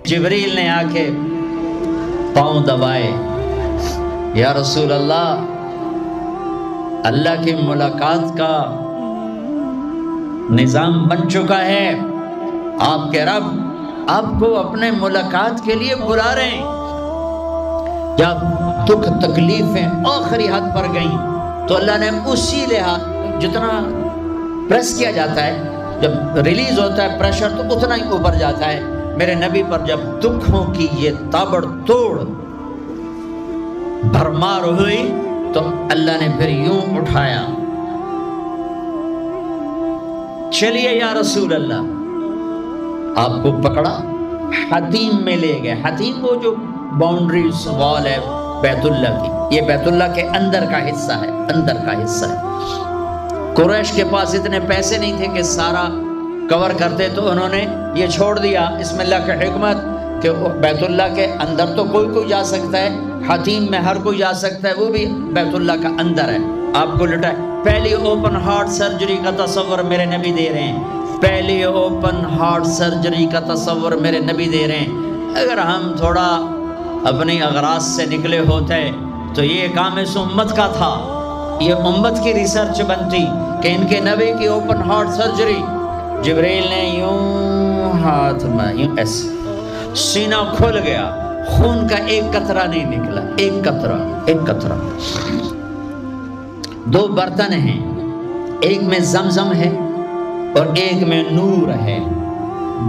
جبریل نے آ کے پاؤں دبائے، یا رسول اللہ، اللہ کی ملاقات کا نظام بن چکا ہے، آپ کے رب آپ کو اپنے ملاقات کے لیے بلا رہے ہیں۔ جب دکھ تکلیفیں آخری حد پر گئیں تو اللہ نے اسی لحاظ، جتنا پریس کیا جاتا ہے، جب ریلیز ہوتا ہے پریشر تو اتنا ہی اوپر جاتا ہے، میرے نبی پر جب دکھوں کی یہ تابڑ توڑ بھرمار ہوئی تو اللہ نے پھر یوں اٹھایا، چلیے یا رسول اللہ، آپ کو پکڑا، حتیم میں لے گئے۔ حتیم وہ جو باؤنڈریز وال ہے بیت اللہ کی، یہ بیت اللہ کے اندر کا حصہ ہے، اندر کا حصہ ہے۔ قریش کے پاس اتنے پیسے نہیں تھے کہ سارا کور کرتے، تو انہوں نے یہ چھوڑ دیا۔ اس میں اللہ کی حکمت کہ بیت اللہ کے اندر تو کوئی جا سکتا ہے، حتیم میں ہر کوئی جا سکتا ہے، وہ بھی بیت اللہ کا اندر ہے۔ آپ کو لٹا پہلی اوپن ہارٹ سرجری کا تصور میرے نبی دے رہے ہیں، پہلی اوپن ہارٹ سرجری کا تصور میرے نبی دے رہے ہیں۔ اگر ہم تھوڑا اپنی اغراض سے نکلے ہوتے تو یہ کام اس امت کا تھا، یہ امت کی ریسرچ بنتی کہ ان کے نبی کی اوپن ہارٹ سرجری، جبریل نے یوں ہاتھ میں یوں ایسے سینہ کھل گیا، خون کا ایک قطرہ نہیں نکلا، ایک قطرہ۔ دو برتن ہیں، ایک میں زمزم ہے اور ایک میں نور ہے۔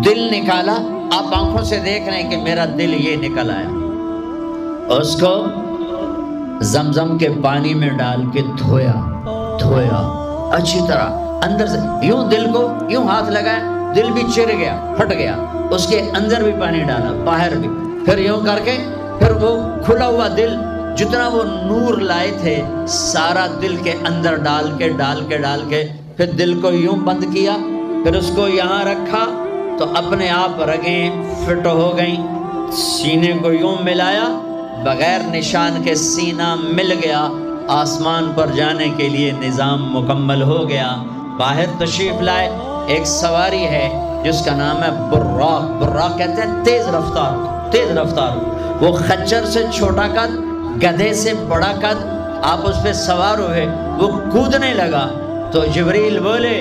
دل نکالا، آپ آنکھوں سے دیکھ رہے ہیں کہ میرا دل یہ نکل آیا، اس کو زمزم کے پانی میں ڈال کے دھویا اچھی طرح اندر سے، یوں دل کو یوں ہاتھ لگایا، دل بھی چر گیا، پھٹ گیا، اس کے اندر بھی پانی ڈالا، باہر بھی، پھر یوں کر کے پھر وہ کھلا ہوا دل جتنا وہ نور لائے تھے سارا دل کے اندر ڈال کے پھر دل کو یوں بند کیا، پھر اس کو یہاں رکھا تو اپنے آپ رگیں فٹ ہو گئیں، سینے کو یوں ملایا، بغیر نشان کے سینہ مل گیا، آسمان پر جانے کے لیے نظام مکمل ہو گیا۔ باہر تشریف لائے، ایک سواری ہے جس کا نام ہے براق کہتے ہیں تیز رفتار، وہ خچر سے چھوٹا قد، گدھے سے بڑا قد، آپ اس پہ سوار ہوئے، وہ کودنے لگا تو جبریل بولے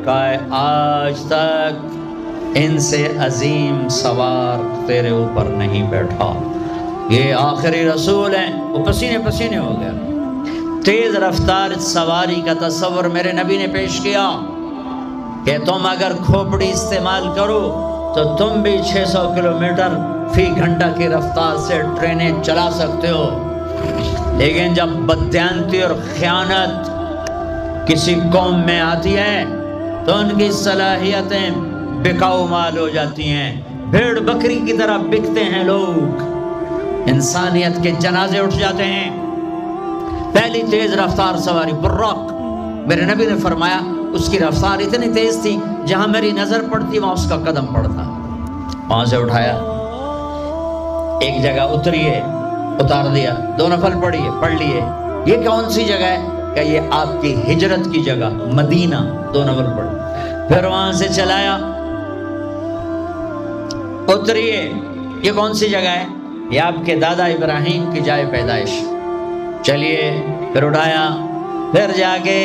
کہ آج تک ان سے عظیم سوار تیرے اوپر نہیں بیٹھا، یہ آخری رسول ہیں۔ وہ پسینے ہو گیا۔ تیز رفتار سواری کا تصور میرے نبی نے پیش کیا کہ تم اگر کھوپڑی استعمال کرو تو تم بھی 600 کلومیٹر فی گھنٹہ کی رفتار سے ٹرینیں چلا سکتے ہو، لیکن جب بددیانتی اور خیانت کسی قوم میں آتی ہے تو ان کی صلاحیتیں بکاؤ مال ہو جاتی ہیں، بھیڑ بکری کی طرح بکتے ہیں لوگ، انسانیت کے جنازے اٹھ جاتے ہیں۔ پہلی تیز رفتار سواری براق، میرے نبی نے فرمایا اس کی رفتار اتنی تیز تھی جہاں میری نظر پڑتی وہاں اس کا قدم پڑتا، وہاں سے اٹھایا، ایک جگہ اتریے، اتار دیا، 2 نفل پڑھ لیے، یہ کون سی جگہ ہے کہ یہ آپ کی ہجرت کی جگہ مدینہ، 2 نفل پڑھ، پھر وہاں سے چلایا، اتریے، یہ کون سی جگہ ہے؟ یہ آپ کے دادا ابراہیم کی جائے پیدائش، چلیے، پھر اٹھایا، پھر جا کے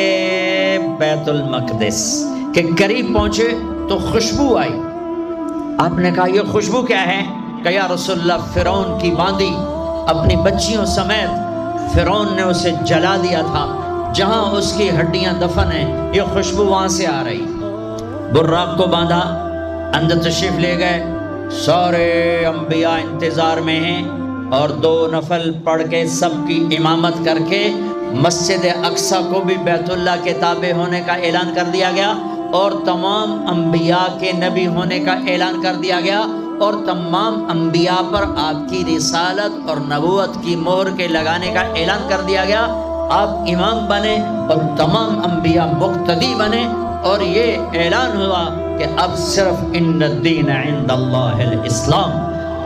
بیت المقدس کے قریب پہنچے تو خوشبو آئی، آپ نے کہا یہ خوشبو کیا ہے؟ کہ یا رسول اللہ فرعون کی باندی اپنی بچیوں سمیت فرعون نے اسے جلا دیا تھا، جہاں اس کی ہڈیاں دفن ہیں، یہ خوشبو وہاں سے آ رہی۔ براق کو باندھا، اندر تشریف لے گئے، سارے انبیاء انتظار میں ہیں، اور 2 نفل پڑھ کے سب کی امامت کر کے مسجد اقصیٰ کو بھی بیت اللہ کے تابع ہونے کا اعلان کر دیا گیا، اور تمام انبیاء کے نبی ہونے کا اعلان کر دیا گیا، اور تمام انبیاء پر آپ کی رسالت اور نبوت کی مہر کے لگانے کا اعلان کر دیا گیا۔ آپ امام بنے اور تمام انبیاء مقتدی بنے، اور یہ اعلان ہوا کہ اب صرف ان الدین عند اللہ الاسلام،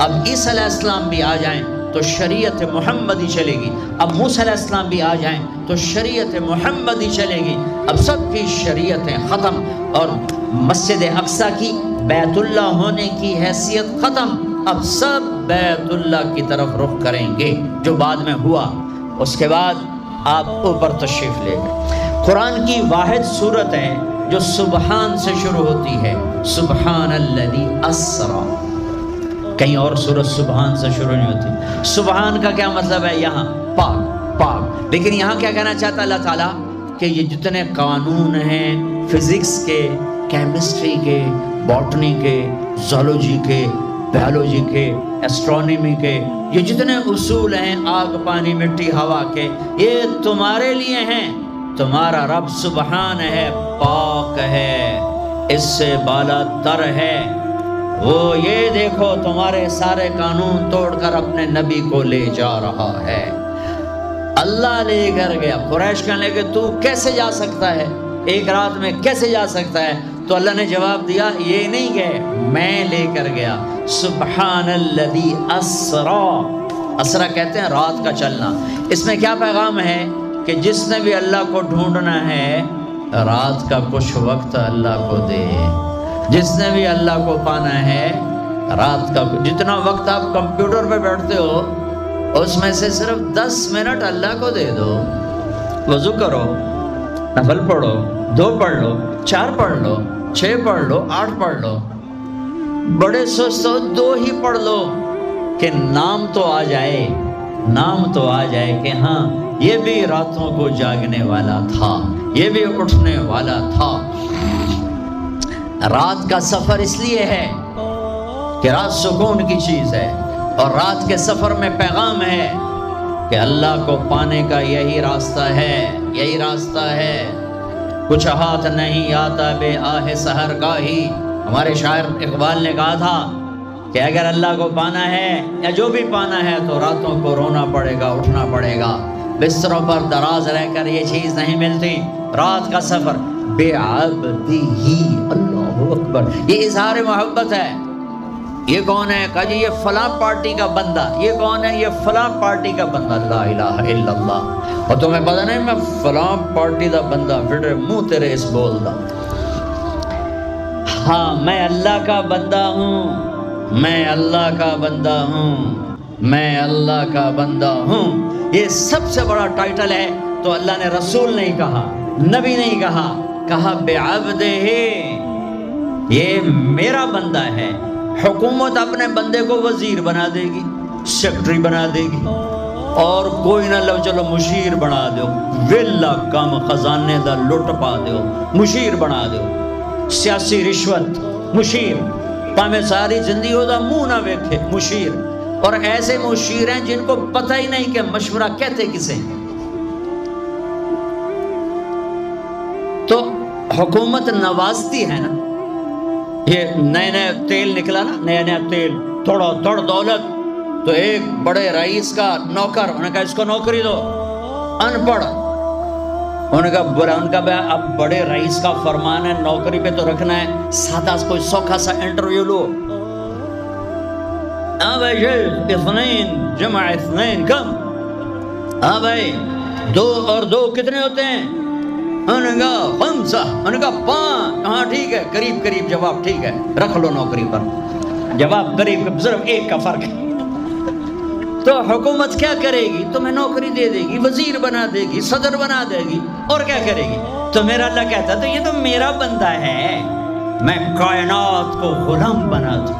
اب عیسیٰ علیہ السلام بھی آ جائیں تو شریعت محمدی چلے گی، اب موسیٰ علیہ السلام بھی آ جائیں تو شریعت محمدی چلے گی، اب سب کی شریعتیں ختم، اور مسجد اقصیٰ کی بیت اللہ ہونے کی حیثیت ختم، اب سب بیت اللہ کی طرف رخ کریں گے، جو بعد میں ہوا۔ اس کے بعد آپ اوپر تشریف لے گئے۔ قرآن کی واحد سورت ہے جو سبحان سے شروع ہوتی ہے، سبحان الذی اسرا۔ کہیں اور سورت سبحان سے شروع نہیں ہوتی۔ سبحان کا کیا مطلب ہے؟ یہاں پاک پاک، لیکن یہاں کیا کہنا چاہتا اللہ تعالیٰ کہ یہ جتنے قانون ہیں فزکس کے، کیمسٹری کے، باٹنی کے، زولوجی کے، بیولوجی کے، ایسٹرونومی کے، یہ جتنے اصول ہیں آگ پانی مٹی ہوا کے، یہ تمہارے لیے ہیں۔ تمہارا رب سبحان ہے، پاک ہے، اس سے بالا تر ہے۔ وہ یہ دیکھو تمہارے سارے قانون توڑ کر اپنے نبی کو لے جا رہا ہے۔ اللہ لے کر گیا۔ قریش کہنے لگے تو کیسے جا سکتا ہے، ایک رات میں کیسے جا سکتا ہے؟ تو اللہ نے جواب دیا یہ نہیں گئے، میں لے کر گیا۔ سبحان الذی اسرا، اسرا کہتے ہیں رات کا چلنا۔ اس میں کیا پیغام ہے کہ جس نے بھی اللہ کو ڈھونڈنا ہے رات کا کچھ وقت اللہ کو دے، جس نے بھی اللہ کو پانا ہے رات کا جتنا وقت آپ کمپیوٹر پہ بیٹھتے ہو اس میں سے صرف 10 منٹ اللہ کو دے دو۔ وضو کرو، نفل پڑھو، 2 پڑھ لو، 4 پڑھ لو، 6 پڑھ لو، 8 پڑھ لو، بڑے سست ہو 2 ہی پڑھ لو، کہ نام تو آ جائے، نام تو آ جائے کہ ہاں یہ بھی راتوں کو جاگنے والا تھا، یہ بھی اٹھنے والا تھا۔ رات کا سفر اس لیے ہے کہ رات سکون کی چیز ہے، اور رات کے سفر میں پیغام ہے کہ اللہ کو پانے کا یہی راستہ ہے، یہی راستہ ہے۔ کچھ ہاتھ نہیں آتا بے آہ سحر گاہی، ہمارے شاعر اقبال نے کہا تھا کہ اگر اللہ کو پانا ہے یا جو بھی پانا ہے تو راتوں کو رونا پڑے گا، اٹھنا پڑے گا، بستروں پر دراز رہ کر یہ چیز نہیں ملتی۔ رات کا سفر بے عبدی ہی، اللہ اکبر، یہ اظہار محبت ہے۔ یہ کون ہے؟ کہا جی یہ فلاں پارٹی کا بندہ۔ یہ کون ہے؟ یہ فلاں پارٹی کا بندہ۔ لا الہ الا اللہ۔ اور تمہیں پتہ نہیں میں فلاں پارٹی دا بندہ، پھر منہ تیرے اس بول دا، ہاں میں اللہ کا بندہ ہوں، میں اللہ کا بندہ ہوں، میں اللہ کا بندہ ہوں۔ یہ سب سے بڑا ٹائٹل ہے۔ تو اللہ نے رسول نہیں کہا، نبی نہیں کہا، کہا بعبدہ، یہ میرا بندہ ہے۔ حکومت اپنے بندے کو وزیر بنا دے گی، سیکٹری بنا دے گی، اور کوئی نہ لو چلو مشیر بنا دو، ویلا کم خزانے دا لٹ پا دو، مشیر بنا دو، سیاسی رشوت مشیر، پامے ساری زندگی ہوتا منہ نہ ویکھے مشیر۔ اور ایسے مشیر ہیں جن کو پتہ ہی نہیں کہ مشورہ کہتے کسے۔ تو حکومت نوازتی ہے نا، یہ نئے نئے تیل نکلا نا، نیا نیا تیل، تھوڑا تھوڑ دولت، تو ایک بڑے رئیس کا نوکر، انہوں نے کہا اس کو نوکری دو، ان پڑھ، انہوں نے کہا برا، ان کا اب بڑے رئیس کا فرمان ہے نوکری پہ تو رکھنا ہے، سادہ کوئی سوکھا سا انٹرویو لو۔ ہاں بھائی شیخ، 2 جمع 2 کم؟ ہاں بھائی 2 اور 2 کتنے ہوتے ہیں؟ انہوں نے کہا 5، انہوں نے کہا 5، ہاں ٹھیک ہے، قریب قریب جواب، ٹھیک ہے رکھ لو نوکری پر، جواب قریب، صرف 1 کا فرق ہے۔ تو حکومت کیا کرے گی؟ تمہیں نوکری دے دے گی، وزیر بنا دے گی، صدر بنا دے گی، اور کیا کرے گی؟ تو میرا اللہ کہتا تو یہ تو میرا بندہ ہے، میں کائنات کو غلام بنا دوں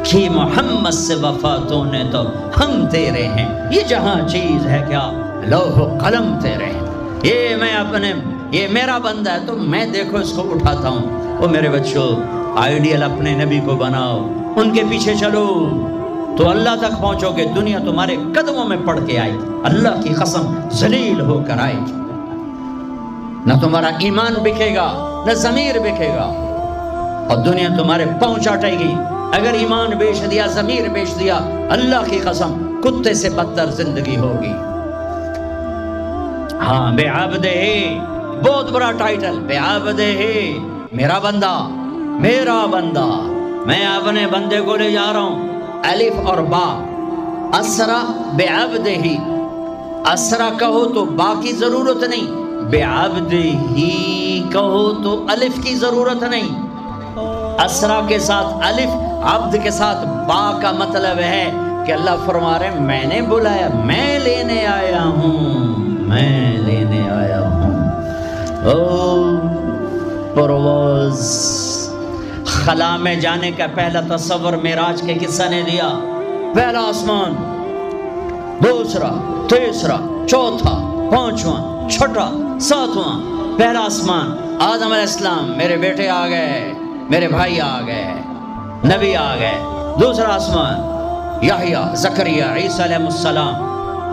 کہ محمد سے وفاتوں نے تو ہم تیرے ہیں، یہ جہاں چیز ہے کیا لوح و قلم تیرے ہیں، یہ میں اپنے، یہ میرا بندہ ہے تو میں دیکھو اس کو اٹھاتا ہوں۔ وہ میرے بچوں، آئیڈیل اپنے نبی کو بناؤ، ان کے پیچھے چلو تو اللہ تک پہنچو گے۔ دنیا تمہارے قدموں میں پڑ کے آئے، اللہ کی قسم ذلیل ہو کر آئے گی، نہ تمہارا ایمان بکے گا نہ ضمیر بکے گا، اور دنیا تمہارے پاؤں چاٹے گی۔ اگر ایمان بیچ دیا، ضمیر بیچ دیا، اللہ کی قسم کتے سے بدتر زندگی ہوگی۔ ہاں بے عبدہ، بہت بڑا ٹائٹل، بے عبدہ، میرا بندہ، میرا بندہ، میں اپنے بندے کو لے جا رہا ہوں۔ الف اور با، اسرا بے عبدہ، اسرا کہو تو با کی ضرورت نہیں، بے عبدہ کہو تو الف کی ضرورت نہیں۔ اسرا کے ساتھ الف عبد کے ساتھ با کا مطلب ہے کہ اللہ فرما رہے ہیں میں نے بلایا، میں لینے آیا ہوں، میں لینے آیا ہوں۔ پرواز، خلا میں جانے کا پہلا تصور معراج کے کس نے دیا؟ پہلا آسمان، دوسرا، تیسرا، چوتھا، پانچواں، چھٹا، ساتواں۔ پہلا آسمان، آدم علیہ السلام، میرے بیٹے آ گئے، میرے بھائی آ گئے، نبی آ گئے۔ دوسرا آسمان، یحییٰ، زکریا، عیسیٰ علیہ السلام،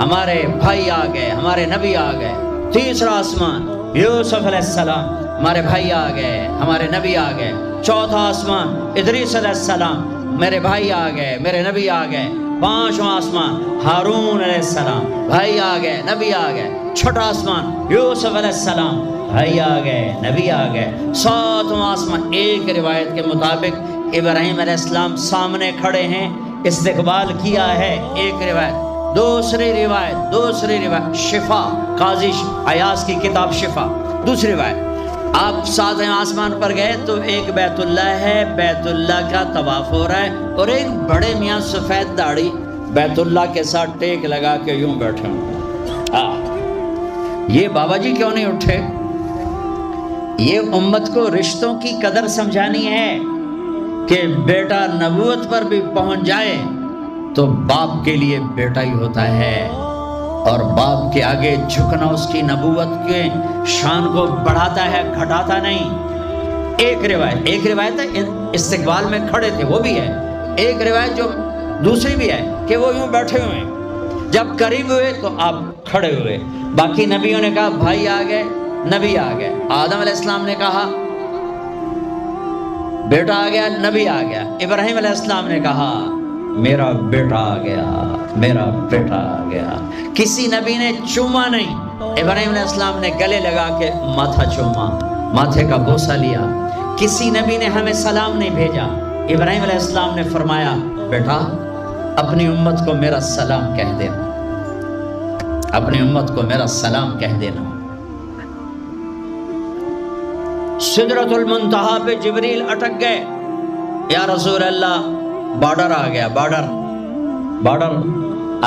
ہمارے بھائی آ گئے، ہمارے نبی آ گئے۔ تیسرا آسمان، یوسف علیہ السلام، ہمارے بھائی آ گئے، ہمارے نبی آ گئے۔ چوتھا آسمان، ادریس علیہ السلام، میرے بھائی آ گئے، میرے نبی آ گئے۔ پانچواں آسمان، ہارون علیہ السلام، بھائی آ گئے، نبی آ گئے۔ چھٹا آسمان، یوسف علیہ السلام، بھائی آ گئے، نبی آ گئے۔ ساتواں آسمان، ایک روایت کے مطابق ابراہیم علیہ السلام سامنے کھڑے ہیں، استقبال کیا ہے، ایک روایت۔ دوسری روایت شفا، قاضی عیاض کی کتاب شفا، دوسری روایت، آپ ساتویں آسمان پر گئے تو ایک بیت اللہ ہے، بیت اللہ کا طواف ہو رہا ہے، اور ایک بڑے میاں سفید داڑھی بیت اللہ کے ساتھ ٹیک لگا کے یوں بیٹھے ہوں۔ یہ بابا جی کیوں نہیں اٹھے؟ یہ امت کو رشتوں کی قدر سمجھانی ہے کہ بیٹا نبوت پر بھی پہنچ جائے تو باپ کے لیے بیٹا ہی ہوتا ہے، اور باپ کے آگے جھکنا اس کی نبوت کے شان کو بڑھاتا ہے، گھٹاتا نہیں۔ ایک روایت ہے استقبال میں کھڑے تھے، وہ بھی ہے۔ ایک روایت جو دوسری بھی ہے کہ وہ یوں بیٹھے ہوئے ہیں، جب قریب ہوئے تو آپ کھڑے ہوئے۔ باقی نبیوں نے کہا بھائی آ گئے، نبی آ گئے۔ آدم علیہ السلام نے کہا بیٹا آ گیا، نبی آ گیا۔ ابراہیم علیہ السلام نے کہا میرا بیٹا آ گیا، میرا بیٹا آ گیا۔ کسی نبی نے چوما نہیں، ابراہیم علیہ السلام نے گلے لگا کے ماتھا چوما، ماتھے کا بوسہ لیا۔ کسی نبی نے ہمیں سلام نہیں بھیجا، ابراہیم علیہ السلام نے فرمایا بیٹا اپنی امت کو میرا سلام کہہ دینا، اپنی امت کو میرا سلام کہہ دینا۔ سدرۃ المنتہا پہ جبریل اٹک گئے، یا رسول اللہ بارڈر آ گیا، بارڈر،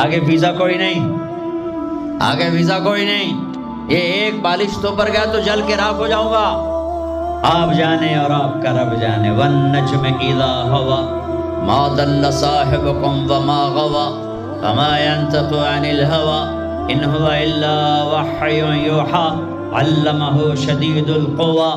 آگے ویزا کوئی نہیں، آگے ویزا کوئی نہیں، یہ ایک بالش تو پر گیا تو جل کے راکھ ہو جاؤں گا۔ آپ جانے اور آپ کا رب جانے۔ والنجم اذا ہوا ما ضل صاحبكم وما غوى وما ينطق عن الهوى ان هو الا وحي يوحى علمه شديد القوى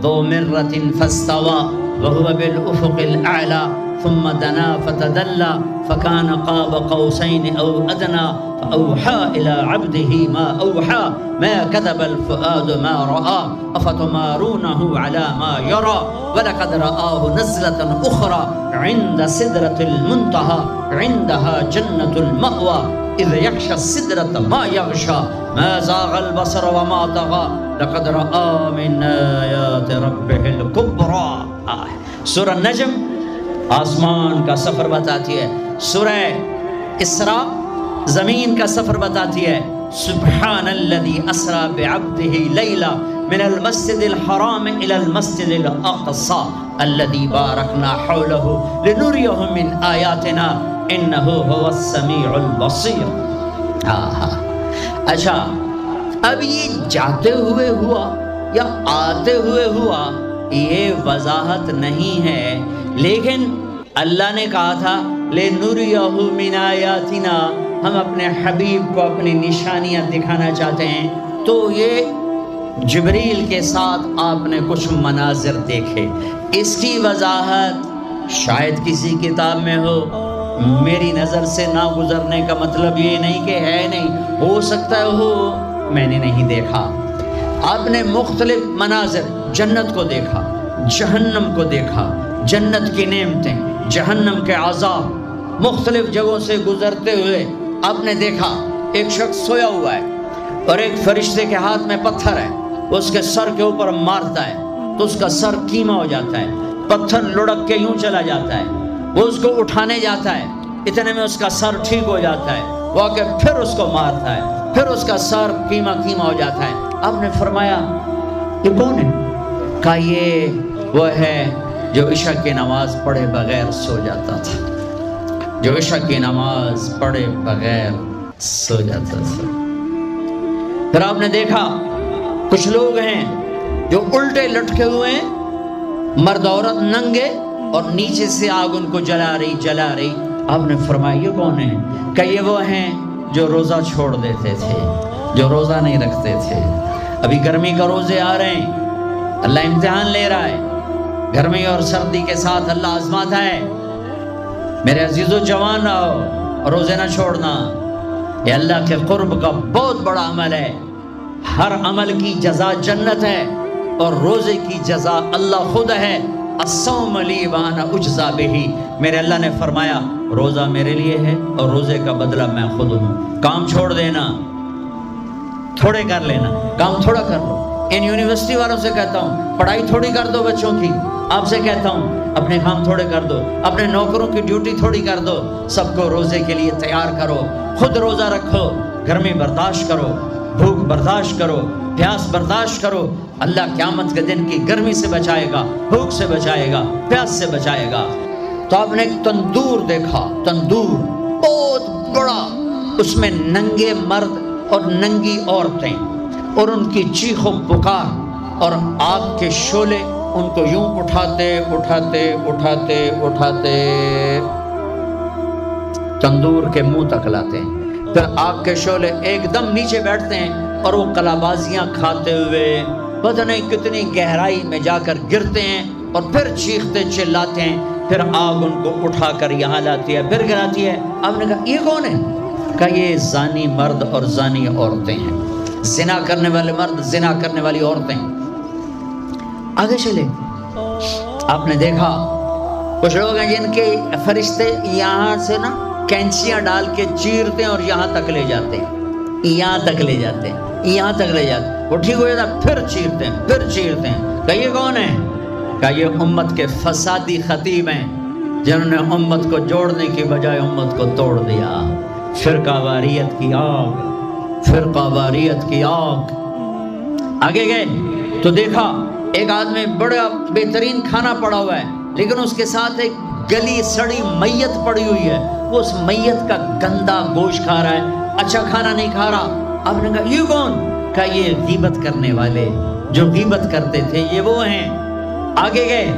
ذو مرة فاستوى وهو بالأفق الأعلى ثم دنا فتدلى فكان قاب قوسين أو أدنى فأوحى إلى عبده ما أوحى ما كذب الفؤاد ما رأى أفتمارونه على ما يرى ولقد رآه نزلة أخرى عند سدرة المنتهى عندها جنة المأوى إذ يغشى السدرة ما يغشى ما زاغ البصر وما طغى لقد رأى من آيات ربه الكبرى۔ سورہ نجم آسمان کا سفر بتاتی ہے، سورہ اسراء زمین کا سفر بتاتی ہے۔ سبحان الذي اسرا بعبده ليلا من المسجد الحرام الى المسجد الاقصى الذي باركنا حوله لنريه من آياتنا انه هو السميع البصير۔ اچھا اب یہ جاتے ہوئے ہوا یا آتے ہوئے ہوا یہ وضاحت نہیں ہے، لیکن اللہ نے کہا تھا لِنُرِيَهُ مِنْ آيَاتِنَا، ہم اپنے حبیب کو اپنی نشانیاں دکھانا چاہتے ہیں۔ تو یہ جبریل کے ساتھ آپ نے کچھ مناظر دیکھے، اس کی وضاحت شاید کسی کتاب میں ہو، میری نظر سے نہ گزرنے کا مطلب یہ نہیں کہ ہے نہیں، ہو سکتا ہے ہو، میں نے نہیں دیکھا۔ آپ نے مختلف مناظر، جنت کو دیکھا، جہنم کو دیکھا، جنت کی نعمتیں، جہنم کے عذاب، مختلف جگہوں سے گزرتے ہوئے آپ نے دیکھا ایک شخص سویا ہوا ہے اور ایک فرشتے کے ہاتھ میں پتھر ہے، اس کے سر کے اوپر مارتا ہے تو اس کا سر کیما ہو جاتا ہے، پتھر لڑک کے یوں چلا جاتا ہے، وہ اس کو اٹھانے جاتا ہے، اتنے میں اس کا سر ٹھیک ہو جاتا ہے، وہ آ کے پھر اس کو مارتا ہے، پھر اس کا سر کیما ہو جاتا ہے۔ آپ نے فرمایا یہ کون ہے؟ کہا یہ وہ ہے جو عشاء کی نماز پڑھے بغیر سو جاتا تھا، جو عشاء کی نماز پڑھے بغیر سو جاتا تھا۔ پھر آپ نے دیکھا کچھ لوگ ہیں جو الٹے لٹکے ہوئے ہیں، مرد عورت ننگے، اور نیچے سے آگ ان کو جلا رہی۔ آپ نے فرمایا یہ کون ہے؟ کہ یہ وہ ہیں جو روزہ چھوڑ دیتے تھے، جو روزہ نہیں رکھتے تھے۔ ابھی گرمی کا روزے آ رہے ہیں، اللہ امتحان لے رہا ہے، گرمی اور سردی کے ساتھ اللہ آزماتا ہے۔ میرے عزیزو جوان رہو، روزے نہ چھوڑنا، یہ اللہ کے قرب کا بہت بڑا عمل ہے۔ ہر عمل کی جزا جنت ہے، اور روزے کی جزا اللہ خود ہے۔ الصوم لی وانا اجزا بہ، میرے اللہ نے فرمایا روزہ میرے لیے ہے اور روزے کا بدلہ میں خود ہوں۔ کام چھوڑ دینا، تھوڑے کر لینا، کام تھوڑا کر لو۔ ان یونیورسٹی والوں سے کہتا ہوں پڑھائی تھوڑی کر دو بچوں کی، آپ سے کہتا ہوں اپنے کام تھوڑے کر دو، اپنے نوکروں کی ڈیوٹی تھوڑی کر دو، سب کو روزے کے لیے تیار کرو، خود روزہ رکھو، گرمی برداشت کرو، بھوک برداشت کرو، پیاس برداشت کرو۔ اللہ قیامت کے دن کی گرمی سے بچائے گا، بھوک سے بچائے گا، پیاس سے بچائے گا۔ تو آپ نے ایک تندور دیکھا، تندور بہت بڑا، اس میں ننگے مرد اور ننگی عورتیں، اور ان کی چیخ و پکار، اور آگ کے شعلے ان کو یوں اٹھاتے تندور کے منہ تک لاتے ہیں۔ پھر آگ کے شعلے ایک دم نیچے بیٹھتے ہیں، اور وہ کلابازیاں کھاتے ہوئے پتہ نہیں کتنی گہرائی میں جا کر گرتے ہیں، اور پھر چیختے چلاتے ہیں۔ پھر آگ ان کو اٹھا کر یہاں لاتی ہے، پھر گراتی ہے۔ آپ نے کہا یہ کون ہے؟ کہا یہ زانی مرد اور زانی عورتیں ہیں، زنا کرنے والے مرد، زنا کرنے والی عورتیں۔ آگے چلے، آپ نے دیکھا کچھ لوگ ہیں جن کے فرشتے یہاں سے نا کینچیاں ڈال کے چیرتے ہیں اور یہاں تک لے جاتے ہیں، یہاں تک لے جاتے ہیں، یہاں تک لے جاتے ہیں، وہ ٹھیک ہو جاتا پھر چیرتے ہیں، پھر چیرتے ہیں۔ کہ یہ کون ہے؟ کہ یہ امت کے فسادی خطیب ہیں، جنہوں نے امت کو جوڑنے کی بجائے امت کو توڑ دیا۔ فرقہ واریت کی آگ، فرقہ واریت کی آگ۔ آگے گئے تو دیکھا ایک آدمی بڑا بہترین کھانا پڑا ہوا ہے، لیکن اس کے ساتھ ایک گلی سڑی میت پڑی ہوئی ہے، وہ اس میت کا گندا گوشت کھا رہا ہے، اچھا کھانا نہیں کھا رہا۔ آپ نے کہا یہ کون؟ کہا یہ غیبت کرنے والے، جو غیبت کرتے تھے یہ وہ ہیں۔ آگے گئے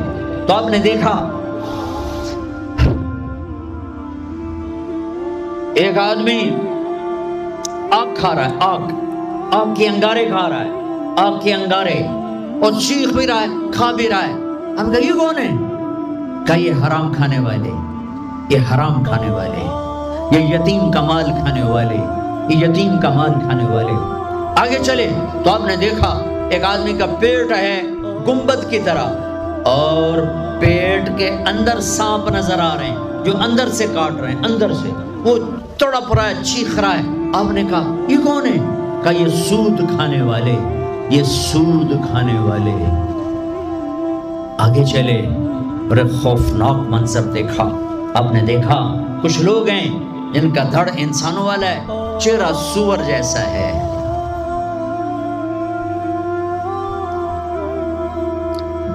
تو آپ نے دیکھا ایک آدمی آگ کھا رہا ہے، آگ کے انگارے کھا رہا ہے، آگ کے انگارے، اور چیخ بھی رہا ہے، کھا بھی رہا ہے۔ ہم کہا یہ کون ہے؟ کہا یہ حرام کھانے والے، یہ حرام کھانے والے، یہ یتیم کا مال کھانے والے، یہ یتیم کا مال کھانے والے۔ آگے چلے تو آپ نے دیکھا ایک آدمی کا پیٹ ہے گنبد کی طرح، اور پیٹ کے اندر سانپ نظر آ رہے ہیں جو اندر سے کاٹ رہے ہیں، اندر سے وہ تڑپ رہا ہے، چیخ رہا ہے۔ آپ نے کہا یہ کون ہے؟ کہا یہ سود کھانے والے، یہ سود کھانے والے۔ آگے چلے اور ایک خوفناک منظر دیکھا۔ آپ نے دیکھا کچھ لوگ ہیں جن کا دھڑ انسانوں والا ہے، چہرہ سور جیسا ہے۔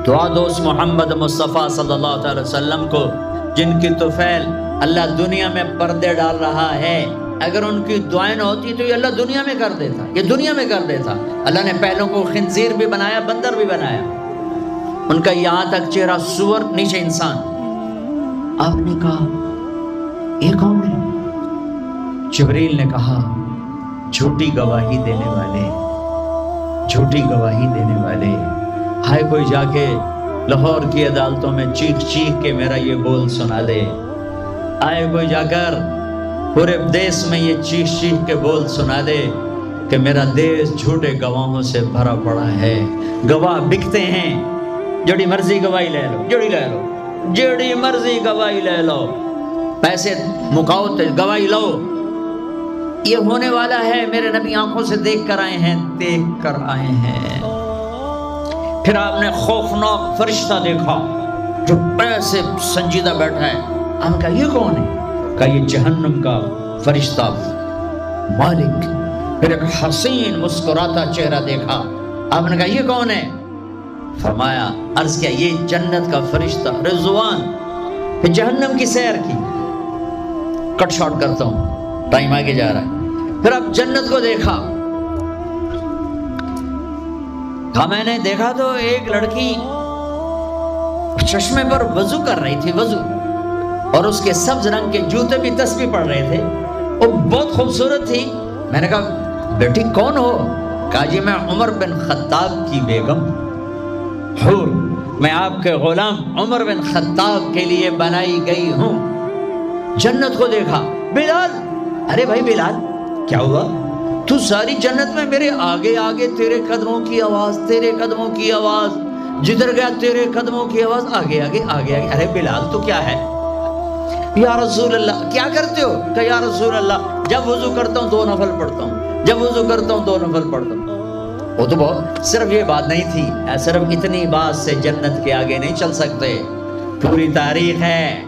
دعا دو اس محمد مصطفیٰ صلی اللہ علیہ وسلم کو جن کی طفیل اللہ دنیا میں پردے ڈال رہا ہے۔ اگر ان کی دعائیں نہ ہوتی تو یہ اللہ دنیا میں کر دیتا، یہ دنیا میں کر دیتا۔ اللہ نے پہلوں کو خنزیر بھی بنایا، بندر بھی بنایا، ان کا یہاں تک چہرہ سور، نیچے انسان۔ آپ نے کہا یہ کون ہے؟ جبریل نے کہا جھوٹی گواہی دینے والے، جھوٹی گواہی دینے والے۔ ہائے کوئی جا کے لاہور کی عدالتوں میں چیخ چیخ کے میرا یہ بول سنا دے، آئے کوئی جا کر پورے دیس میں یہ چیخ چیخ کے بول سنا دے کہ میرا دیس جھوٹے گواہوں سے بھرا پڑا ہے، گواہ بکتے ہیں، جڑی مرضی گواہی لے لو، جڑی مرضی گواہی لے لو، پیسے مکاؤ تو گواہی لو۔ یہ ہونے والا ہے، میرے نبی آنکھوں سے دیکھ کر آئے ہیں، دیکھ کر آئے ہیں۔ پھر آپ نے خوفناک فرشتہ دیکھا جو ایسے سنجیدہ بیٹھا ہے۔ ہم کہا یہ کون ہے؟ کہا یہ جہنم کا فرشتہ مالک۔ پھر ایک حسین مسکراتا چہرہ دیکھا۔ آپ نے کہا یہ کون ہے؟ فرمایا عرض کیا یہ جنت کا فرشتہ رضوان. پھر جہنم کی سیر کی. کٹ شارٹ کرتا ہوں، ٹائم آگے جا رہا ہے. پھر اب جنت کو دیکھا. میں نے دیکھا تو ایک لڑکی چشمے پر وضو کر رہی تھی، وضو، اور اس کے سبز رنگ کے جوتے بھی تسبیح پڑھ رہے تھے. وہ بہت خوبصورت تھی. میں نے کہا بیٹی کون ہو؟ کہا جی میں عمر بن خطاب کی بیگم حور، میں آپ کے غلام عمر بن خطاب کے لیے بنائی گئی ہوں. جنت کو دیکھا. بلال، ارے بھائی بلال کیا ہوا؟ تو ساری جنت میں میرے آگے آگے، تیرے قدموں کی آواز، تیرے قدموں کی آواز، جدھر گیا تیرے قدموں کی آواز، آگے آگے آگے آگے. ارے بلال تو کیا ہے؟ یا رسول اللہ. کیا کرتے ہو؟ کہ یا رسول اللہ جب وضو کرتا ہوں 2 نفل پڑھتا ہوں، جب وضو کرتا ہوں 2 نفل پڑھتا ہوں. وہ تو بہت، صرف یہ بات نہیں تھی، صرف اتنی بات سے جنت کے آگے نہیں چل سکتے. پوری تاریخ ہے.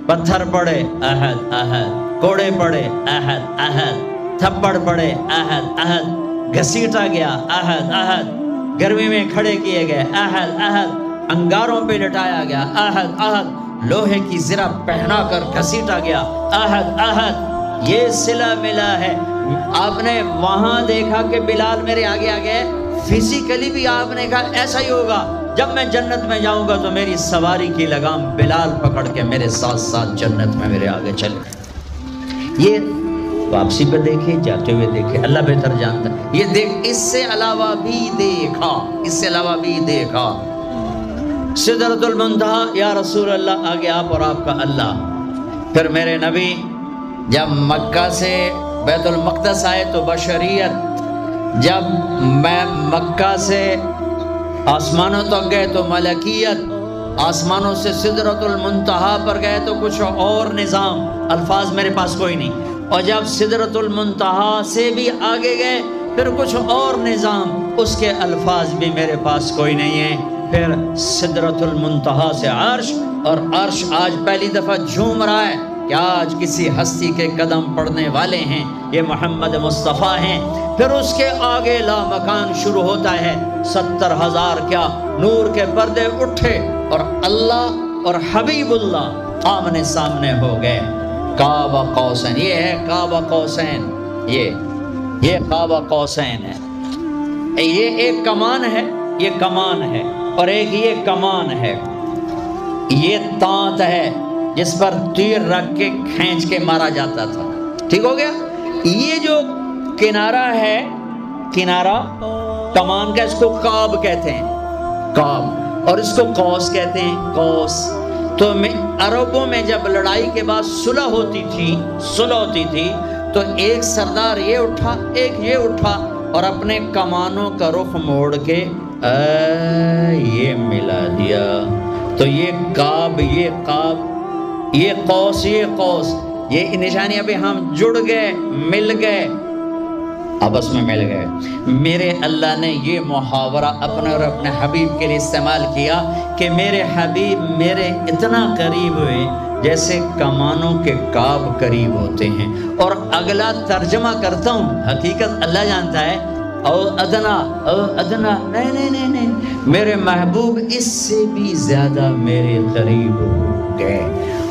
پتھر پڑے احد احد، کوڑے پڑے احد احد، تھپڑ پڑے احد احد، گھسیٹا گیا احد احد، گرمی میں کھڑے کیے گئے احد احد، انگاروں پہ لٹایا گیا احد احد، لوہے کی زرہ پہنا کر گھسیٹا گیا احد احد. یہ صلہ ملا ہے. آپ نے وہاں دیکھا کہ بلال میرے آگے آگے، فزیکلی بھی آپ نے کہا ایسا ہی ہوگا. جب میں جنت میں جاؤں گا تو میری سواری کی لگام بلال پکڑ کے میرے ساتھ ساتھ جنت میں میرے آگے چلے. یہ واپسی پہ دیکھے، جاتے ہوئے دیکھے، اللہ بہتر جانتا ہے. یہ دیکھ، اس سے علاوہ بھی دیکھا، اس سے علاوہ بھی دیکھا. سدرۃ المنتہا، یا رسول اللہ آگے آپ اور آپ کا اللہ. پھر میرے نبی جب مکہ سے بیت المقدس آئے تو بشریت، جب میں مکہ سے آسمانوں تک گئے تو ملکیت، آسمانوں سے سدرۃ المنتہا پر گئے تو کچھ اور نظام، الفاظ میرے پاس کوئی نہیں. اور جب سدرۃ المنتہا سے بھی آگے گئے پھر کچھ اور نظام، اس کے الفاظ بھی میرے پاس کوئی نہیں ہے. پھر سدرۃ المنتہا سے عرش، اور عرش آج پہلی دفعہ جھوم رہا ہے کہ آج کسی ہستی کے قدم پڑنے والے ہیں، یہ محمد مصطفیٰ ہیں. پھر اس کے آگے لامکان شروع ہوتا ہے. 70,000 کیا نور کے پردے اٹھے اور اللہ اور حبیب اللہ آمنے سامنے ہو گئے. قاب قوسین، یہ ہے قاب قوسین، یہ قاب قوسین ہے. یہ ایک کمان ہے، یہ کمان ہے، اور ایک یہ کمان ہے. یہ تانت ہے جس پر تیر رکھ کے کھینچ کے مارا جاتا تھا. ٹھیک ہو گیا. یہ جو کنارہ ہے، کنارہ کمان کا، اس کو قاب کہتے ہیں، قاب، اور اس کو قوس کہتے ہیں، قوس. تو عربوں میں جب لڑائی کے بعد صلح ہوتی تھی تو ایک سردار یہ اٹھا، ایک یہ اٹھا، اور اپنے کمانوں کا رخ موڑ کے یہ ملا دیا. تو یہ قاب، یہ قاب، یہ قوس، یہ قوس، یہ نشانیاں بھی ہم جڑ گئے، مل گئے، آپس میں مل گئے. میرے اللہ نے یہ محاورہ اپنے اور اپنے حبیب کے لیے استعمال کیا کہ میرے حبیب میرے اتنا قریب ہوئے جیسے کمانوں کے قاب قریب ہوتے ہیں. اور اگلا ترجمہ کرتا ہوں، حقیقت اللہ جانتا ہے. او ادنا، او ادنا، نہیں نہیں نہیں نہیں، میرے محبوب اس سے بھی زیادہ میرے قریب ہو گئے.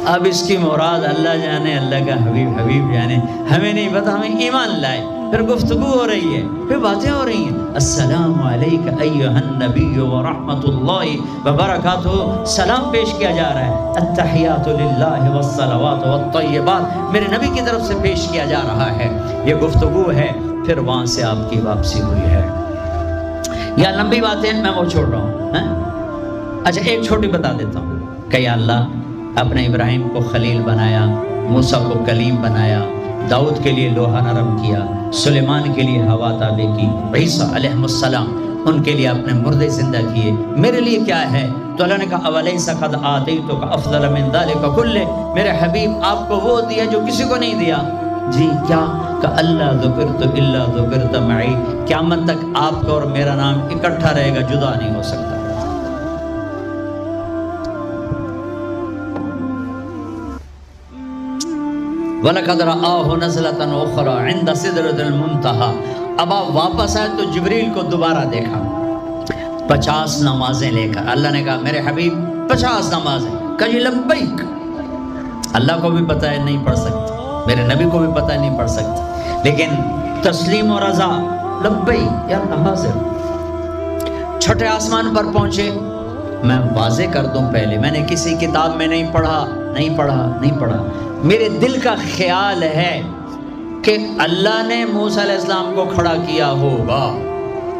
اب اس کی مراد اللہ جانے، اللہ کا حبیب جانے، ہمیں نہیں پتا. ہمیں ایمان لائے، پھر گفتگو ہو رہی ہے، پھر باتیں ہو رہی ہیں. السلام علیکہ ایھا النبی ورحمۃ اللہ وبرکاتہ، سلام پیش کیا جا رہا ہے. التحیات للہ والصلوات والطیبات میرے نبی کی طرف سے پیش کیا جا رہا ہے. یہ گفتگو ہے. پھر وہاں سے آپ کی واپسی ہوئی ہے. یا لمبی باتیں میں وہ چھوڑ رہا ہوں. اچھا ایک چھوٹی بتا دیتا ہوں کہ یا اللہ اپنے ابراہیم کو خلیل بنایا، موسیٰ کو کلیم بنایا، داؤد کے لیے لوہا نرم کیا، سلیمان کے لیے ہوا تابع کی، عیسیٰ علیہ السلام ان کے لیے اپنے مردے زندہ کیے. میرے لیے کیا ہے؟ تو اللہ نے کہا اولیس قد آتیتک افضل من ذلک کلہ، میرے حبیب آپ کو وہ دیا جو کسی کو نہیں دیا. جی کیا؟ کہ اللہ ذکرت الا ذکرت معی، قیامت تک آپ کا اور میرا نام اکٹھا رہے گا، جدا نہیں ہو سکتا. وَلَقَدْ رَآهُ نَزْلَةً أُخْرَى عِنْدَ سِدْرَةِ الْمُنْتَهَى. اب آپ واپس آئے تو جبریل کو دوبارہ دیکھا. 50 نمازیں لے کر. اللہ نے کہا میرے حبیب 50 نمازیں. کہا جی لبیک. اللہ کو بھی پتہ ہے نہیں پڑھ سکتے, میرے نبی کو بھی پتہ ہے نہیں پڑھ سکتے, لیکن تسلیم و رضا لبیک یا حاضر. چھٹے آسمان پر پہنچے. میں واضح کر دوں پہلے, میں نے کسی کتاب میں نہیں پڑھا. میرے دل کا خیال ہے کہ اللہ نے موسیٰ علیہ السلام کو کھڑا کیا ہوگا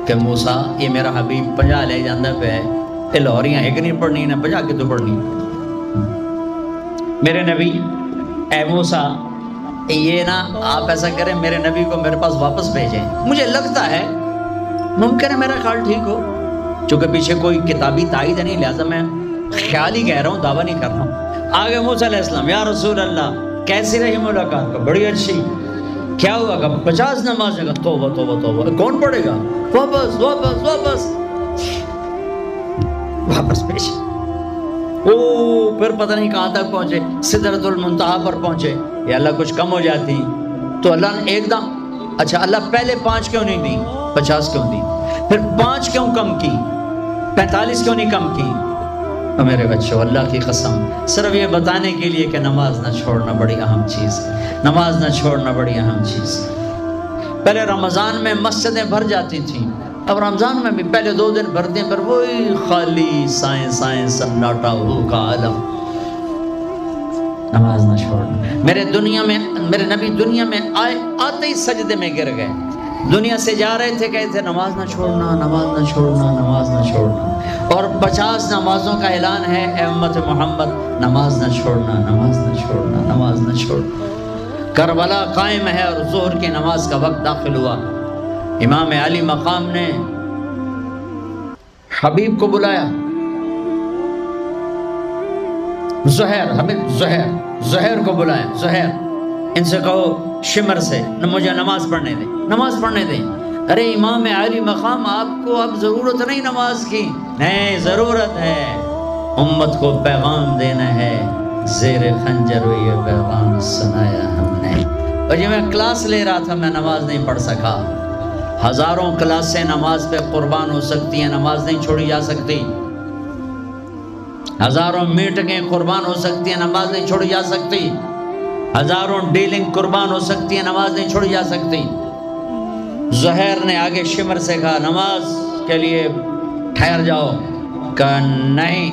کہ موسیٰ یہ میرا حبیب 50 لے جاندہ پہ ہے, یہ لاہوریاں ایک نہیں پڑھنی نہ 50 کی تو پڑھنی. میرے نبی اے موسیٰ یہ نا آپ ایسا کریں میرے نبی کو میرے پاس واپس بھیجیں. مجھے لگتا ہے ممکن ہے میرا خیال ٹھیک ہو, چونکہ پیچھے کوئی کتابی تائید نہیں, لہذا میں خیال ہی کہہ رہا ہوں, دعویٰ نہیں کر رہا ہوں. آگے موسیٰ علیہ السلام یا رسول اللہ کیسی رہی ملاقات؟ کا بڑی اچھی. کیا ہوا؟ کہ 50 نمازیں. کا توبہ توبہ توبہ, کون پڑھے گا؟ واپس واپس واپس واپس پیش. پھر پتہ نہیں کہاں تک پہنچے, سدرۃ المنتہا پر پہنچے. یا اللہ کچھ کم ہو جاتی تو اللہ نے ایک دم, اچھا اللہ پہلے 5 کیوں نہیں دی, 50 کیوں دی, پھر 5 کیوں کم کی, 45 کیوں نہیں کم کی؟ میرے بچوں اللہ کی قسم صرف یہ بتانے کے لیے کہ نماز نہ چھوڑنا بڑی اہم چیز ہے, نماز نہ چھوڑنا بڑی اہم چیز ہے. پہلے رمضان میں مسجدیں بھر جاتی تھیں, اب رمضان میں بھی پہلے 2 دن بھرتے ہیں, پر وہی خالی سائیں سناٹا ہو کا عالم. نماز نہ چھوڑنا. میرے نبی دنیا میں آتے ہی سجدے میں گر گئے. دنیا سے جا رہے تھے, کہتے تھے نماز نہ چھوڑنا, نماز نہ چھوڑنا, نماز نہ چھوڑنا. اور 50 نمازوں کا اعلان ہے اے امت محمد, نماز نہ چھوڑنا, نماز نہ چھوڑنا, نماز نہ چھوڑنا. کربلا قائم ہے اور ظہر کی نماز کا وقت داخل ہوا. امام علی مقام نے حبیب کو بلایا. زہر کو بلایا. زہر ان سے کہو شمر سے مجھے نماز پڑھنے دیں. ارے امام علی مقام آپ کو اب ضرورت نہیں نماز کی. نہیں ضرورت ہے, امت کو پیغام دینا ہے. زیر خنجر یہ پیغام سنایا ہم نے. اور جب میں کلاس لے رہا تھا میں نماز نہیں پڑھ سکا. ہزاروں کلاسیں نماز پہ قربان ہو سکتی ہیں, نماز نہیں چھوڑی جا سکتی. ہزاروں میٹنگیں قربان ہو سکتی ہیں, نماز نہیں چھوڑی جا سکتی. ہزاروں ڈیلنگ قربان ہو سکتی ہیں, نماز نہیں چھوڑی جا سکتی. زہر نے آگے شمر سے کہا نماز کے لیے ٹھہر جاؤ. کہا نہیں.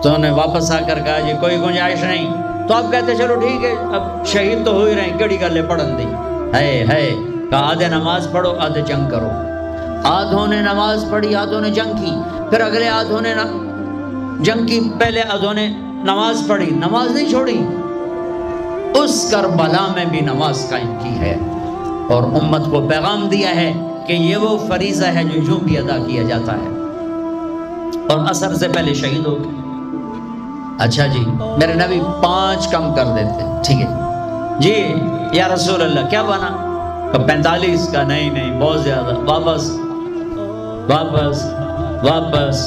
تو انہیں واپس آ کر کہا جی کوئی گنجائش نہیں. تو آپ کہتے چلو ٹھیک ہے, اب شہید تو ہو ہی رہے, کیڑی گلے پڑھن دی ہے. کہا آدھے نماز پڑھو آدھے جنگ کرو. آدھوں نے نماز پڑھی, آدھوں نے جنگ کی. پھر اگلے آدھوں نے جنگ کی, پہلے آدھوں نے نماز پڑھی, نماز نہیں چھوڑی. اس کربلا میں بھی نماز قائم کی ہے اور امت کو پیغام دیا ہے کہ یہ وہ فریضہ ہے جو یوں بھی ادا کیا جاتا ہے. اور عصر سے پہلے شہید ہو گئے. اچھا جی میرے نبی 5 کم کر دیتے. ٹھیک ہے جی یا رسول اللہ کیا بنا؟ 45. کا نہیں بہت زیادہ. واپس واپس واپس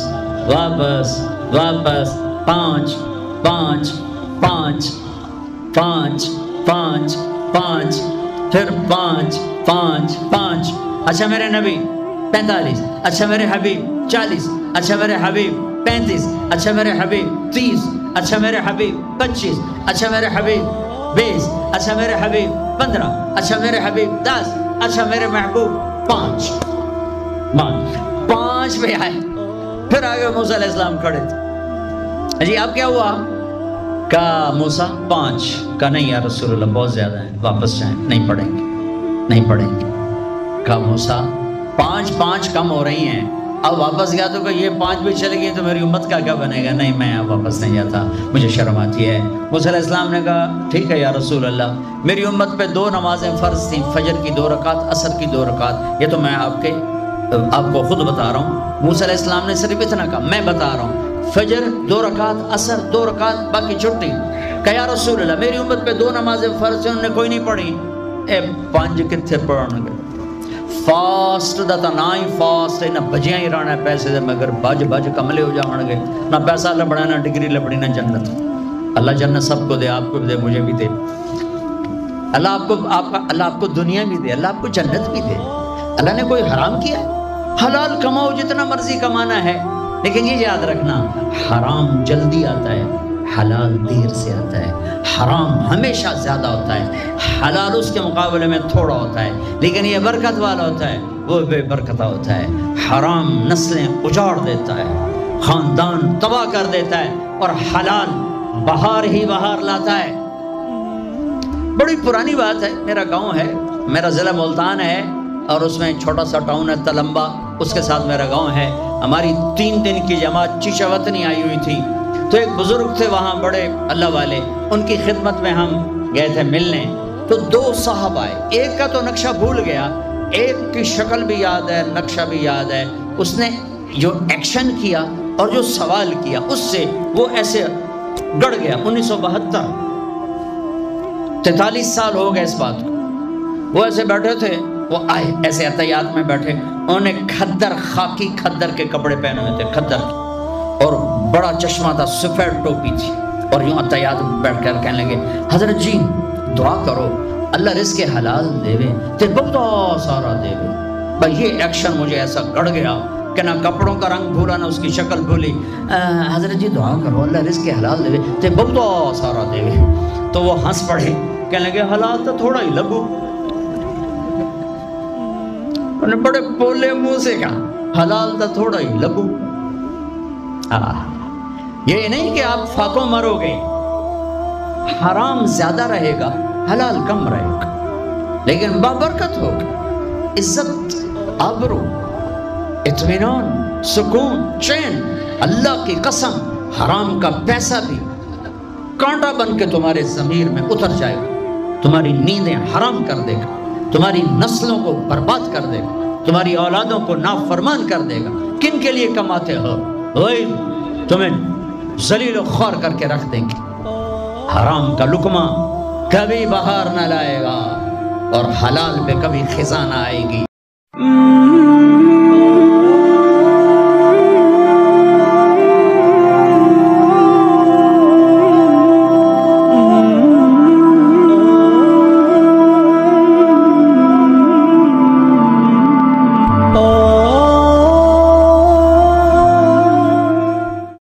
واپس واپس 5 5 5 5 5 5 پھر 5 5 5. اچھا میرے نبی 45. اچھا میرے حبیب 40. اچھا میرے حبیب 35. اچھا میرے حبیب 30. اچھا میرے حبیب 25. اچھا میرے حبیب 20. اچھا میرے حبیب 15. اچھا میرے حبیب 10. اچھا میرے محبوب 5. 5 پہ آئے. پھر آگے موسیٰ علیہ السلام کھڑے تھے. جی اب کیا ہوا؟ کہا موسیٰ 5. کہا نہیں یا رسول اللہ بہت زیادہ ہیں, واپس جائیں, نہیں پڑھیں گے. کہا موسیٰ 5 کم ہو رہی ہیں, اب واپس گیا تو کہ یہ 5 بھی چلے گئی تو میری امت کا کیا بنے گا؟ نہیں میں اب واپس نہیں جاتا, مجھے شرم آتی ہے. موسیٰ علیہ السلام نے کہا ٹھیک ہے یا رسول اللہ, میری امت پہ 2 نمازیں فرض تھیں, فجر کی 2 رکعت, عصر کی 2 رکعت. یہ تو میں آپ کو خود بتا رہا ہوں. موسیٰ علیہ السلام نے صرف اتنا کہا, میں بتا رہا ہوں فجر 2 رکعت, عصر 2 رکعت, باقی چھٹی. کہا یا رسول اللہ میری امت پہ 2 نمازیں فرض ہیں, انہوں نے کوئی نہیں پڑھی. 5 کتنے پڑھن گے؟ فاسٹ دا تا نہ ہی فاسٹ ہے, نہ بجیاں ہی رہنا ہے پیسے دے, مگر بج کملے ہو جاؤں گے. نہ پیسہ لبڑا, نہ ڈگری لبڑی, نہ جنت. اللہ جنت سب کو دے, آپ کو بھی دے, مجھے بھی دے. اللہ آپ کو دنیا بھی دے, اللہ آپ کو جنت بھی دے. اللہ نے کوئی حرام کیا؟ حلال کماؤ جتنا مرضی کمانا ہے، لیکن یہ یاد رکھنا حرام جلدی آتا ہے، حلال دیر سے آتا ہے۔ حرام ہمیشہ زیادہ ہوتا ہے، حلال اس کے مقابلے میں تھوڑا ہوتا ہے، لیکن یہ برکت والا ہوتا ہے، وہ بے برکتہ ہوتا ہے۔ حرام نسلیں اجاڑ دیتا ہے، خاندان تباہ کر دیتا ہے، اور حلال بہار ہی بہار لاتا ہے۔ بڑی پرانی بات ہے، میرا گاؤں ہے، میرا ضلع ملتان ہے، اور اس میں چھوٹا سا ٹاؤن ہے تلمبا، اس کے ساتھ میرا گاؤں ہے۔ ہماری 3 دن کی جماعت چیشہ وطنی آئی ہوئی تھی، تو ایک بزرگ تھے وہاں بڑے اللہ والے، ان کی خدمت میں ہم گئے تھے ملنے۔ تو 2 صاحب آئے، ایک کا تو نقشہ بھول گیا، ایک کی شکل بھی یاد ہے، نقشہ بھی یاد ہے۔ اس نے جو ایکشن کیا اور جو سوال کیا، اس سے وہ ایسے گڑ گیا۔ 1972، 43 سال ہو گئے اس بات کو۔ وہ ایسے بیٹھے تھے، وہ آئے ایسے عطیات میں بیٹھے، انہوں نے کھدر، خاکی کھدر کے کپڑے پہنے ہوئے تھے، کھدر، اور بڑا چشمہ تھا، سفید ٹوپی تھی، اور یوں عطیات میں بیٹھ کر کہنے لگے، حضرت جی دعا کرو اللہ رزق حلال دے وے تے بہت سارا دے وے۔ بھائی یہ ایکشن مجھے ایسا گڑ گیا کہ نہ کپڑوں کا رنگ بھولا نہ اس کی شکل بھولی۔ حضرت جی دعا کرو اللہ رزق حلال دے وے تے بہت سارا دے وے۔ تو وہ ہنس پڑے، کہنے لگے حلال تو تھوڑا ہی لگو۔ انہوں نے بڑے پولے منہ سے کہا حلال تو تھوڑا ہی لگو۔ یہ نہیں کہ آپ فاقوں مرو گے، حرام زیادہ رہے گا، حلال کم رہے گا، لیکن بابرکت ہوگا، عزت، آبرو، اطمینان، سکون، چین۔ اللہ کی قسم حرام کا پیسہ بھی کانٹا بن کے تمہارے ضمیر میں اتر جائے گا، تمہاری نیندیں حرام کر دے گا، تمہاری نسلوں کو برباد کر دے گا، تمہاری اولادوں کو نافرمان کر دے گا۔ کن کے لیے کماتے ہو؟ وہی تمہیں ذلیل و خوار کر کے رکھ دیں گے۔ حرام کا لقمہ کبھی بہار نہ لائے گا، اور حلال پہ کبھی خزاں نہ آئے گی۔